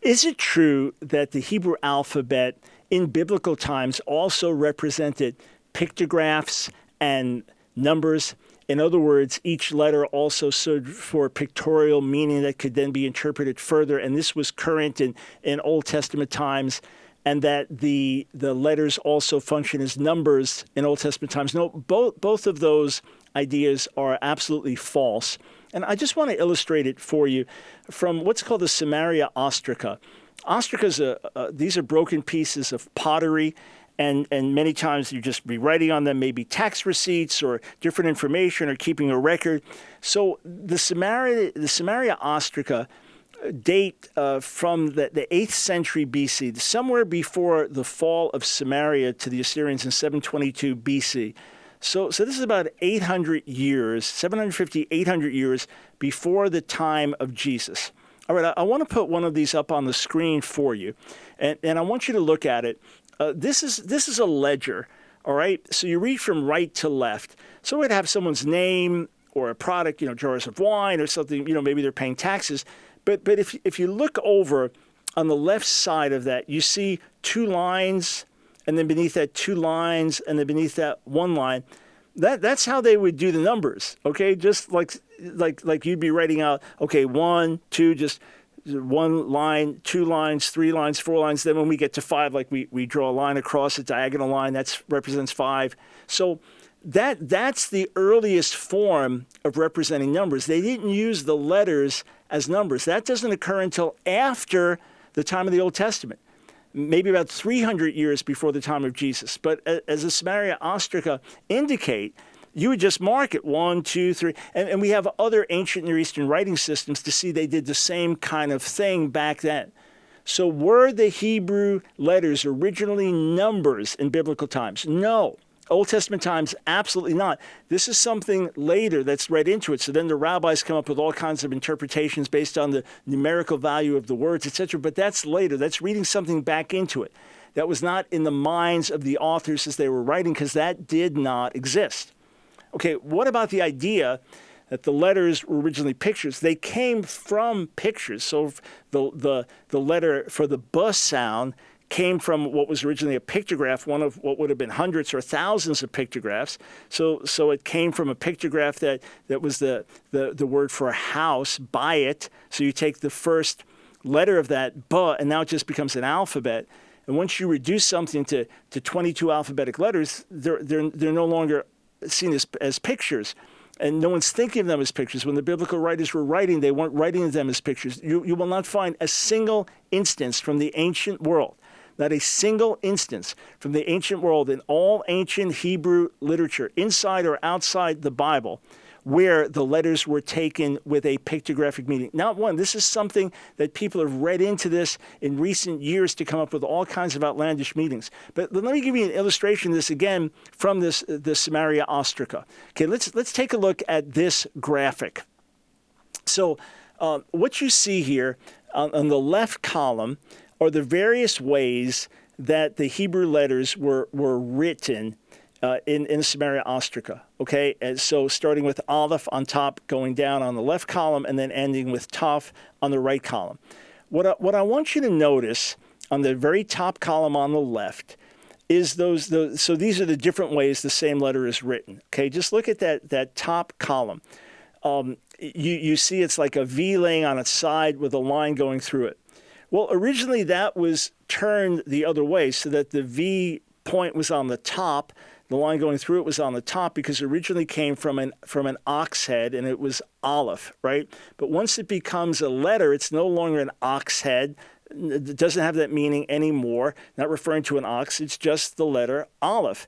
Is it true that the Hebrew alphabet in biblical times also represented pictographs and numbers? In other words, each letter also stood for pictorial meaning that could then be interpreted further, and this was current in Old Testament times, and that the letters also function as numbers in Old Testament times. No, both of those ideas are absolutely false. And I just want to illustrate it for you from what's called the Samaria Ostrika. Ostrikas, these are broken pieces of pottery, and many times you just be writing on them, maybe tax receipts or different information or keeping a record. So the Samaria Ostrika date from the 8th century BC, somewhere before the fall of Samaria to the Assyrians in 722 BC. So this is about 800 years, 750, 800 years before the time of Jesus. All right, I want to put one of these up on the screen for you, and I want you to look at it. This is a ledger, all right? So you read from right to left. So we'd have someone's name or a product, jars of wine or something, maybe they're paying taxes. But if you look over on the left side of that, you see two lines, and then beneath that, two lines, and then beneath that, one line. That's how they would do the numbers, okay? Just like you'd be writing out, okay, 1, 2, just one line, 2 lines, 3 lines, 4 lines. Then when we get to 5, like we draw a line across a diagonal line, that represents 5. So that's the earliest form of representing numbers. They didn't use the letters as numbers. That doesn't occur until after the time of the Old Testament, maybe about 300 years before the time of Jesus. But as the Samaria Ostrika indicate, you would just mark it 1, 2, 3. And we have other ancient Near Eastern writing systems to see they did the same kind of thing back then. So were the Hebrew letters originally numbers in biblical times? No. Old Testament times, absolutely not. This is something later that's read into it. So then the rabbis come up with all kinds of interpretations based on the numerical value of the words, etc. But that's later. That's reading something back into it. That was not in the minds of the authors as they were writing, because that did not exist. Okay, what about the idea that the letters were originally pictures? They came from pictures. So the letter for the B sound came from what was originally a pictograph, one of what would have been hundreds or thousands of pictographs. So it came from a pictograph that was the word for a house, buy it. So you take the first letter of that B, and now it just becomes an alphabet. And once you reduce something to 22 alphabetic letters, they're no longer seen as pictures. And no one's thinking of them as pictures. When the biblical writers were writing, they weren't writing them as pictures. You will not find a single instance from the ancient world, not a single instance from the ancient world in all ancient Hebrew literature, inside or outside the Bible, where the letters were taken with a pictographic meaning. Not one. This is something that people have read into this in recent years to come up with all kinds of outlandish meanings. But let me give you an illustration of this again from the Samaria Ostrika. Okay, let's take a look at this graphic. So what you see here on the left column are the various ways that the Hebrew letters were written in Samaria Ostrika, okay? And so starting with Aleph on top, going down on the left column, and then ending with Taf on the right column. What I want you to notice on the very top column on the left is so these are the different ways the same letter is written, okay? Just look at that top column. You see it's like a V laying on its side with a line going through it. Well, originally that was turned the other way so that the V point was on the top. The line going through it was on the top because it originally came from an ox head, and it was Aleph, right? But once it becomes a letter, it's no longer an ox head. It doesn't have that meaning anymore, not referring to an ox. It's just the letter Aleph.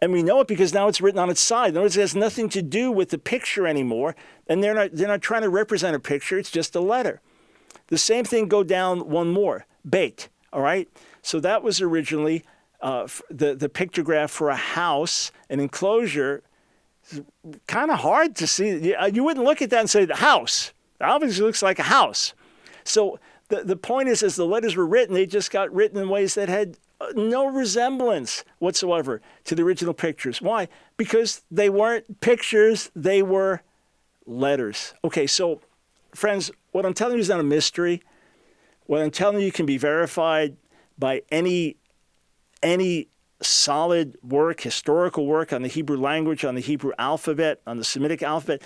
And we know it because now it's written on its side. In other words, it has nothing to do with the picture anymore, and they're not trying to represent a picture. It's just a letter. The same thing, go down one more, Beit, all right? So that was originally the pictograph for a house, an enclosure. Kind of hard to see. You wouldn't look at that and say, the house. It obviously looks like a house. So the point is, as the letters were written, they just got written in ways that had no resemblance whatsoever to the original pictures. Why? Because they weren't pictures, they were letters. Okay, so friends, what I'm telling you is not a mystery. what I'm telling you can be verified by any solid work, historical work on the Hebrew language, on the Hebrew alphabet, on the Semitic alphabet.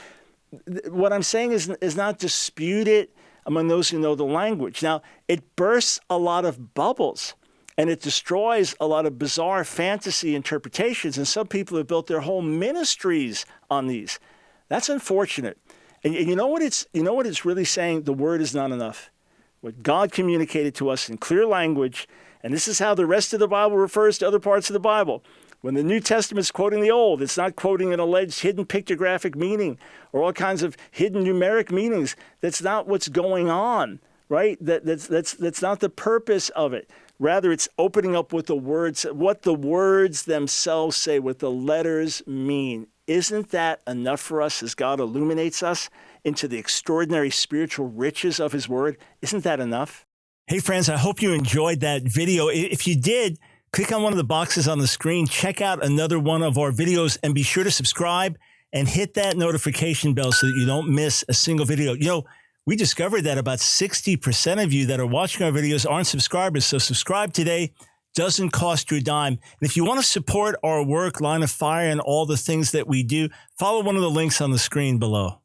What I'm saying is not disputed among those who know the language. Now, it bursts a lot of bubbles, and it destroys a lot of bizarre fantasy interpretations, and some people have built their whole ministries on these. That's unfortunate. And you know what it's really saying? The word is not enough. What God communicated to us in clear language, and this is how the rest of the Bible refers to other parts of the Bible. When the New Testament's quoting the Old, it's not quoting an alleged hidden pictographic meaning or all kinds of hidden numeric meanings. That's not what's going on, right? That's not the purpose of it. Rather, it's opening up what the words themselves say, what the letters mean. Isn't that enough for us as God illuminates us into the extraordinary spiritual riches of his word? Isn't that enough? Hey, friends, I hope you enjoyed that video. If you did, click on one of the boxes on the screen, check out another one of our videos, and be sure to subscribe and hit that notification bell so that you don't miss a single video. You know, we discovered that about 60% of you that are watching our videos aren't subscribers, so subscribe today. Doesn't cost you a dime. And if you want to support our work, Line of Fire, and all the things that we do, follow one of the links on the screen below.